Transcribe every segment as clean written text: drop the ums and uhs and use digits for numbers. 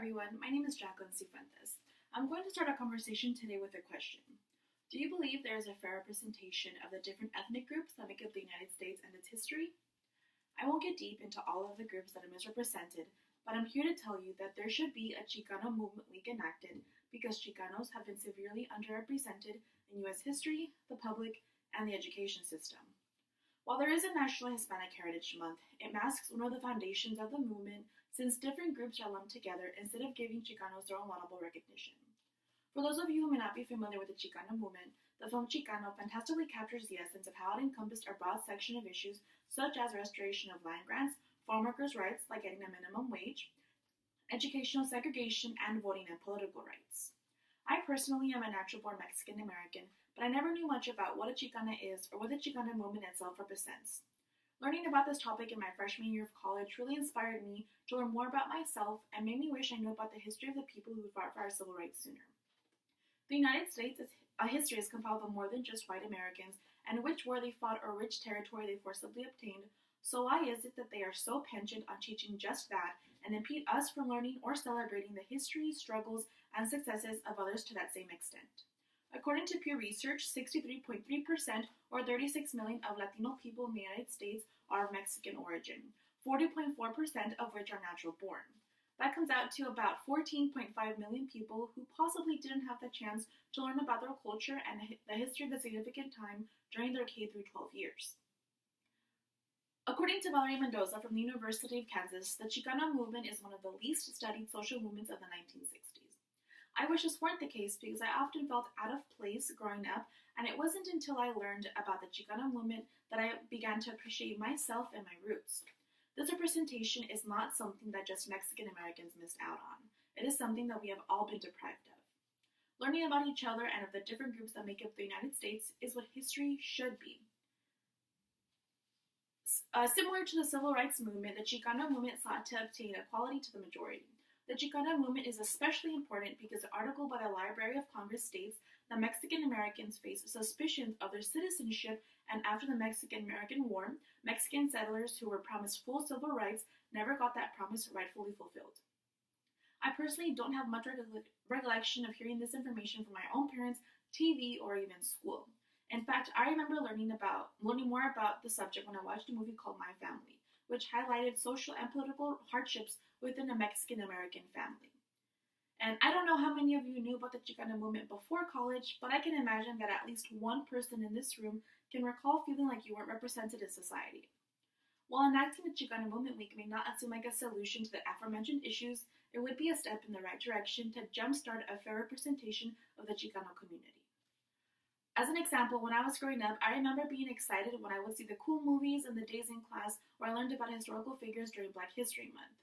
everyone, my name is Jacqueline Cifuentes. I'm going to start our conversation today with a question. Do you believe there is a fair representation of the different ethnic groups that make up the United States and its history? I won't get deep into all of the groups that are misrepresented, but I'm here to tell you that there should be a Chicano Movement Week enacted because Chicanos have been severely underrepresented in U.S. history, the public, and the education system. While there is a National Hispanic Heritage Month, it masks one of the foundations of the movement since different groups are lumped together instead of giving Chicanos their own laudable recognition. For those of you who may not be familiar with the Chicano movement, the film Chicano fantastically captures the essence of how it encompassed a broad section of issues such as restoration of land grants, farm workers' rights like getting a minimum wage, educational segregation, and voting and political rights. I personally am a natural-born Mexican American, but I never knew much about what a Chicana is or what the Chicano movement itself represents. Learning about this topic in my freshman year of college really inspired me to learn more about myself and made me wish I knew about the history of the people who fought for our civil rights sooner. The United States' history is compiled of more than just white Americans and which war they fought or which territory they forcibly obtained, so why is it that they are so penchant on teaching just that and impede us from learning or celebrating the history, struggles, and successes of others to that same extent? According to Pew Research, 63.3% or 36 million of Latino people in the United States are of Mexican origin, 40.4% of which are natural born. That comes out to about 14.5 million people who possibly didn't have the chance to learn about their culture and the history of the significant time during their K through 12 years. According to Valerie Mendoza from the University of Kansas, the Chicano movement is one of the least studied social movements of the 1960s. I wish this weren't the case because I often felt out of place growing up, and it wasn't until I learned about the Chicano movement that I began to appreciate myself and my roots. This representation is not something that just Mexican Americans missed out on. It is something that we have all been deprived of. Learning about each other and of the different groups that make up the United States is what history should be. Similar to the civil rights movement, the Chicano movement sought to obtain equality to the majority. The Chicano movement is especially important because the article by the Library of Congress states that Mexican Americans face suspicions of their citizenship, and after the Mexican-American War, Mexican settlers who were promised full civil rights never got that promise rightfully fulfilled. I personally don't have much recollection of hearing this information from my own parents, TV, or even school. In fact, I remember learning more about the subject when I watched a movie called My Family, which highlighted social and political hardships within a Mexican-American family. And I don't know how many of you knew about the Chicano movement before college, but I can imagine that at least one person in this room can recall feeling like you weren't represented in society. While enacting the Chicano Movement Week may not seem like a solution to the aforementioned issues, it would be a step in the right direction to jumpstart a fair representation of the Chicano community. As an example, when I was growing up, I remember being excited when I would see the cool movies and the days in class where I learned about historical figures during Black History Month.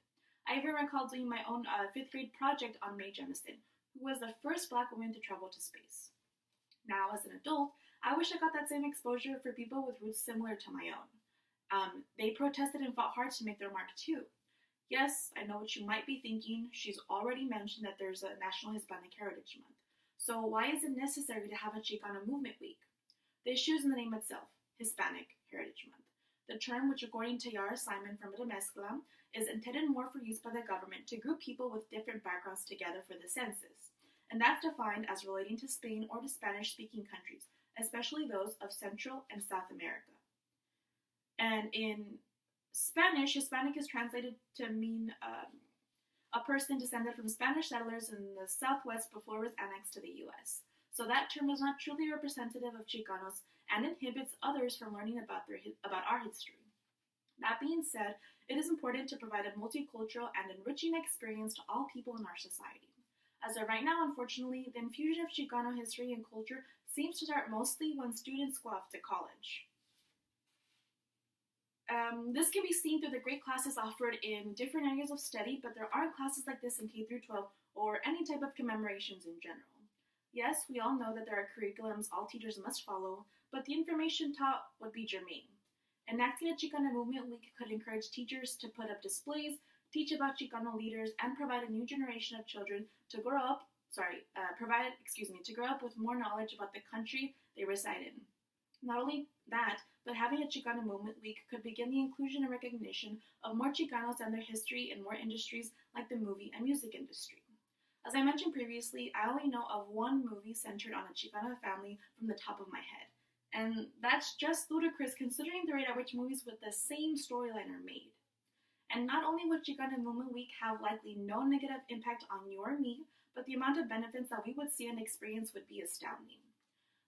I even recall doing my own 5th grade project on Mae Jemison, who was the first Black woman to travel to space. Now, as an adult, I wish I got that same exposure for people with roots similar to my own. They protested and fought hard to make their mark too. Yes, I know what you might be thinking. She's already mentioned that there's a National Hispanic Heritage Month. So why is it necessary to have a Chicano Movement Week? The issue is in the name itself, Hispanic Heritage Month. The term, which according to Yara Simon from the Mezcla, is intended more for use by the government to group people with different backgrounds together for the census. And that's defined as relating to Spain or to Spanish-speaking countries, especially those of Central and South America. And in Spanish, Hispanic is translated to mean a person descended from Spanish settlers in the Southwest before it was annexed to the U.S. So that term is not truly representative of Chicanos and inhibits others from learning about our history. That being said, it is important to provide a multicultural and enriching experience to all people in our society. As of right now, unfortunately, the infusion of Chicano history and culture seems to start mostly when students go off to college. This can be seen through the great classes offered in different areas of study, but there aren't classes like this in K through 12 or any type of commemorations in general. Yes, we all know that there are curriculums all teachers must follow, but the information taught would be germane. Enacting a Chicano Movement Week could encourage teachers to put up displays, teach about Chicano leaders, and provide a new generation of children to grow up with more knowledge about the country they reside in. Not only that, but having a Chicano Movement Week could begin the inclusion and recognition of more Chicanos and their history in more industries like the movie and music industry. As I mentioned previously, I only know of one movie centered on a Chicana family from the top of my head. And that's just ludicrous considering the rate at which movies with the same storyline are made. And not only would Chicana Movement Week have likely no negative impact on you or me, but the amount of benefits that we would see and experience would be astounding.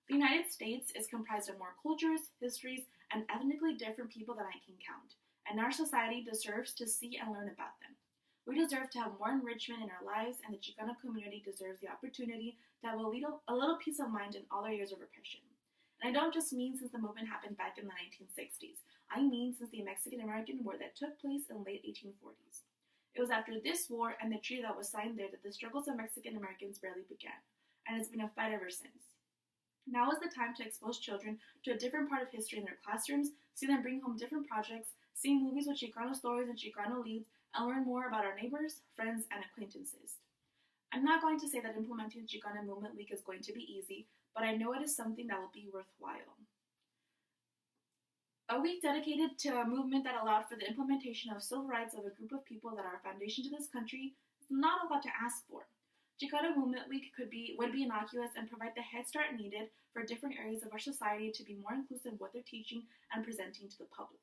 The United States is comprised of more cultures, histories, and ethnically different people than I can count, and our society deserves to see and learn about them. We deserve to have more enrichment in our lives, and the Chicano community deserves the opportunity to have a little peace of mind in all our years of repression. And I don't just mean since the movement happened back in the 1960s. I mean since the Mexican-American War that took place in the late 1840s. It was after this war and the treaty that was signed there that the struggles of Mexican Americans barely began, and it's been a fight ever since. Now is the time to expose children to a different part of history in their classrooms, see them bring home different projects, see movies with Chicano stories and Chicano leads, and learn more about our neighbors, friends, and acquaintances. I'm not going to say that implementing Chicana Movement Week is going to be easy, but I know it is something that will be worthwhile. A week dedicated to a movement that allowed for the implementation of civil rights of a group of people that are a foundation to this country is not a lot to ask for. Chicana Movement Week would be innocuous and provide the head start needed for different areas of our society to be more inclusive of what they're teaching and presenting to the public.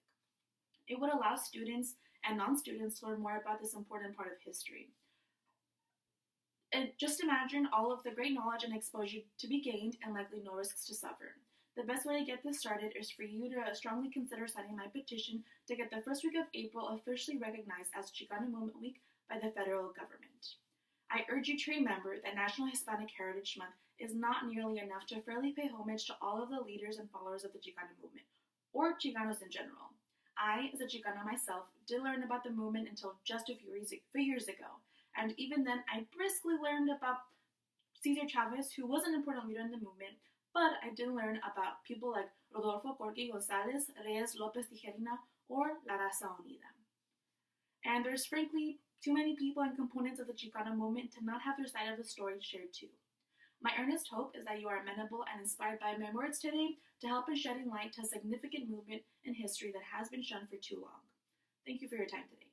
It would allow students and non-students to learn more about this important part of history. And just imagine all of the great knowledge and exposure to be gained and likely no risks to suffer. The best way to get this started is for you to strongly consider signing my petition to get the first week of April officially recognized as Chicana Movement Week by the federal government. I urge you to remember that National Hispanic Heritage Month is not nearly enough to fairly pay homage to all of the leaders and followers of the Chicana movement, or Chicanos in general. I, as a Chicana myself, did learn about the movement until just a few years ago, and even then I briskly learned about Cesar Chavez, who was an important leader in the movement, but I didn't learn about people like Rodolfo Corky Gonzalez, Reyes Lopez Tijerina, or La Raza Unida. And there's frankly too many people and components of the Chicano movement to not have their side of the story shared too. My earnest hope is that you are amenable and inspired by my words today to help in shedding light to a significant movement in history that has been shunned for too long. Thank you for your time today.